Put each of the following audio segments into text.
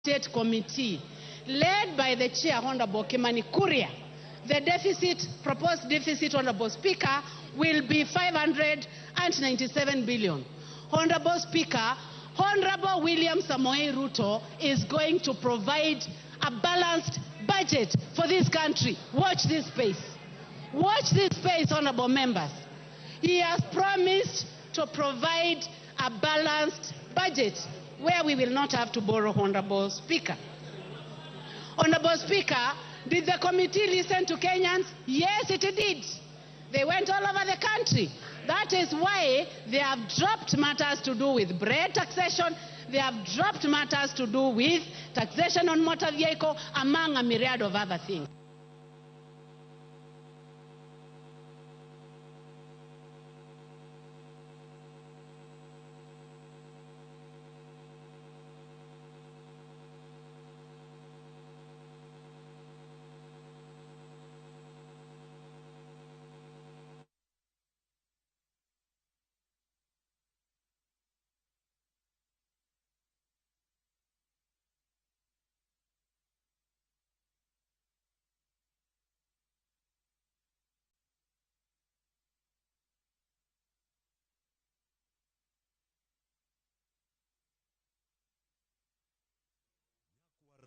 State Committee, led by the Chair, Honorable Kimani Kuria. The proposed deficit, Honorable Speaker, will be 597 billion. Honorable Speaker, Honorable William Samoei Ruto is going to provide a balanced budget for this country. Watch this space. Watch this space, honorable members. He has promised to provide a balanced budget where we will not have to borrow, Honorable Speaker. Honorable Speaker, did the committee listen to Kenyans? Yes, it did. They went all over the country. That is why they have dropped matters to do with bread taxation. They have dropped matters to do with taxation on motor vehicle, among a myriad of other things.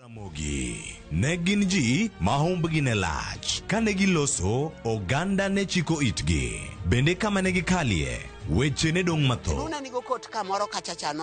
Ramogi negin ji mahomb gine lach kanegi loso oganda ne chiko itgi bende kama negi kalie weche ne dong matho. Nuna nigo kot kamoro kachacha no.